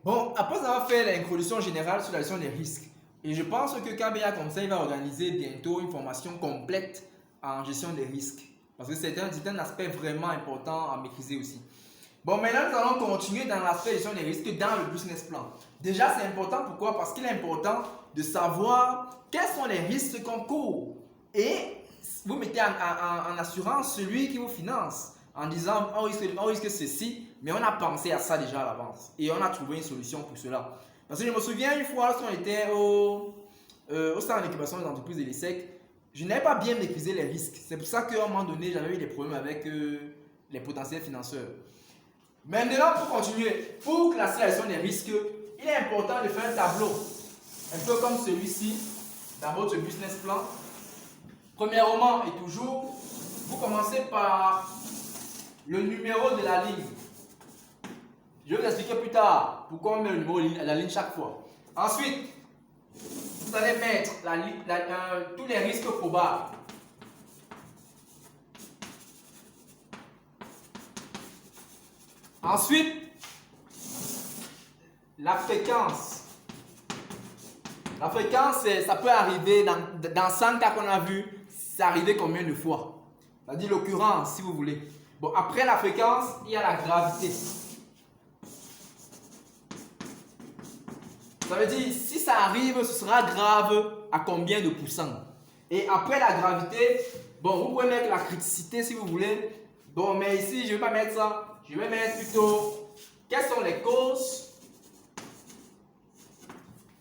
Bon, après avoir fait l'introduction générale sur la gestion des risques, et je pense que KBA Conseil va organiser bientôt une formation complète en gestion des risques. Parce que c'est un aspect vraiment important à maîtriser aussi. Bon, maintenant nous allons continuer dans l'aspect gestion des risques dans le business plan. Déjà, c'est important, pourquoi? Parce qu'il est important de savoir quels sont les risques qu'on court. Et vous mettez en assurance celui qui vous finance en disant on risque ceci, mais on a pensé à ça déjà à l'avance et on a trouvé une solution pour cela. Parce que je me souviens une fois lorsqu'on était au centre d'incubation des entreprises de l'ESSEC, je n'avais pas bien maîtrisé les risques. C'est pour ça qu'à un moment donné, j'avais eu des problèmes avec les potentiels financeurs. Maintenant, pour continuer, pour classer la gestion des risques, il est important de faire un tableau, un peu comme celui-ci, dans votre business plan. Premièrement et toujours, vous commencez par le numéro de la ligne. Je vais vous expliquer plus tard pourquoi on met le numéro de la ligne chaque fois. Ensuite, vous allez mettre tous les risques probables. Ensuite, la fréquence. La fréquence, ça peut arriver dans 100 cas qu'on a vu, c'est arrivé combien de fois? C'est-à-dire l'occurrence, si vous voulez. Bon, après la fréquence, il y a la gravité. Ça veut dire, si ça arrive, ce sera grave à combien de pourcents? Et après la gravité, bon, vous pouvez mettre la criticité si vous voulez. Bon, mais ici, je ne vais pas mettre ça. Je vais mettre plutôt quelles sont les causes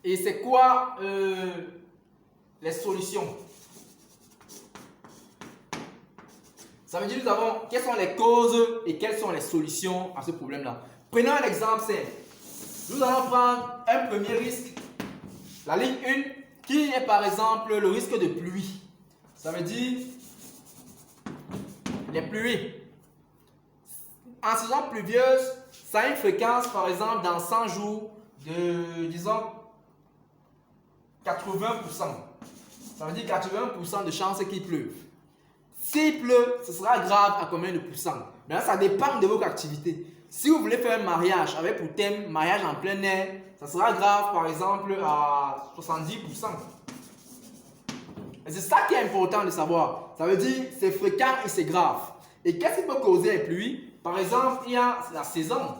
et c'est quoi les solutions. Ça veut dire nous avons quelles sont les causes et quelles sont les solutions à ce problème-là. Prenons un exemple simple. Nous allons prendre un premier risque, la ligne 1, qui est par exemple le risque de pluie. Ça veut dire les pluies. En saison pluvieuse, ça a une fréquence, par exemple, dans 100 jours de, disons, 80%. Ça veut dire 80% de chances qu'il pleuve. S'il pleut, ce sera grave à combien de pourcents? Maintenant, ça dépend de votre activité. Si vous voulez faire un mariage avec pour thème mariage en plein air, ça sera grave, par exemple, à 70%. Et c'est ça qui est important de savoir. Ça veut dire c'est fréquent et c'est grave. Et qu'est-ce qui peut causer les pluies? Par exemple, il y a la saison.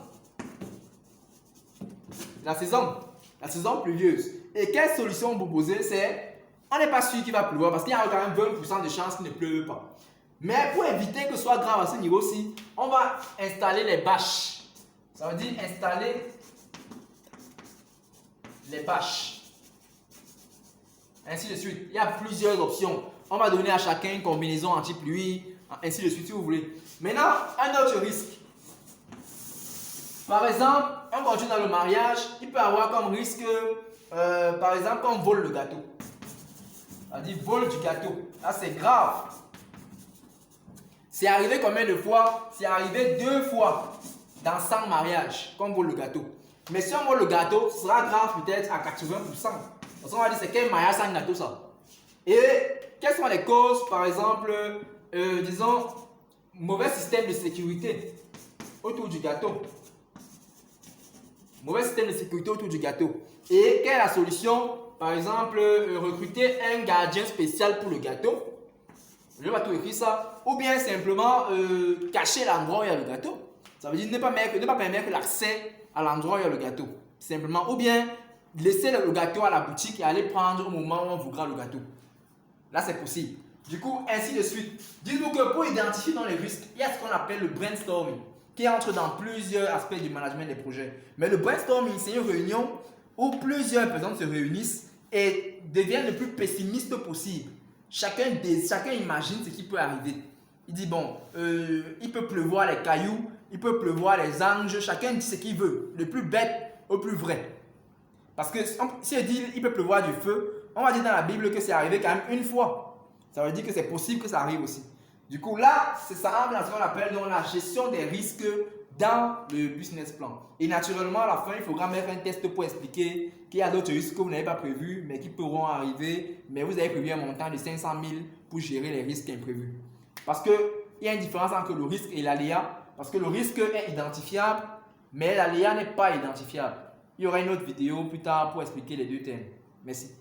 La saison pluvieuse. Et quelle solution vous proposez? C'est, on n'est pas sûr qu'il va pleuvoir parce qu'il y a quand même 20% de chances qu'il ne pleuve pas. Mais pour éviter que ce soit grave à ce niveau-ci, on va installer les bâches. Ça veut dire installer les bâches. Ainsi de suite. Il y a plusieurs options. On va donner à chacun une combinaison anti-pluie, ainsi de suite si vous voulez. Maintenant, un autre risque. Par exemple, on continue dans le mariage, il peut avoir comme risque, par exemple, qu'on vole le gâteau. C'est-à-dire vol du gâteau. Là, c'est grave. C'est arrivé combien de fois? C'est arrivé 2 fois dans 100 mariages qu'on vole le gâteau. Mais si on vole le gâteau, ce sera grave peut-être à 80%. Parce qu'on va dire, c'est quel mariage sans gâteau ça? Et quelles sont les causes, par exemple, disons, mauvais système de sécurité autour du gâteau. Mauvais système de sécurité autour du gâteau. Et quelle est la solution? Par exemple, recruter un gardien spécial pour le gâteau. Je vais pas tout écrire ça. Ou bien simplement cacher l'endroit où il y a le gâteau. Ça veut dire ne pas permettre l'accès à l'endroit où il y a le gâteau. Simplement. Ou bien laisser le gâteau à la boutique et aller prendre au moment où on voudra le gâteau. Là, c'est possible. Du coup, ainsi de suite. Dites-vous que pour identifier dans les risques, il y a ce qu'on appelle le brainstorming, qui entre dans plusieurs aspects du management des projets. Mais le brainstorming, c'est une réunion où plusieurs personnes se réunissent et deviennent le plus pessimistes possible. Chacun imagine ce qui peut arriver. Il dit, bon, il peut pleuvoir les cailloux, il peut pleuvoir les anges, chacun dit ce qu'il veut, le plus bête au plus vrai. Parce que si il dit il peut pleuvoir du feu, on va dire dans la Bible que c'est arrivé quand même une fois. Ça veut dire que c'est possible que ça arrive aussi. Du coup, là, ça entre dans ce qu'on appelle donc la gestion des risques dans le business plan. Et naturellement, à la fin, il faudra mettre un test pour expliquer qu'il y a d'autres risques que vous n'avez pas prévus, mais qui pourront arriver. Mais vous avez prévu un montant de 500 000 pour gérer les risques imprévus. Parce qu'il y a une différence entre le risque et l'aléa. Parce que le risque est identifiable, mais l'aléa n'est pas identifiable. Il y aura une autre vidéo plus tard pour expliquer les deux thèmes. Merci.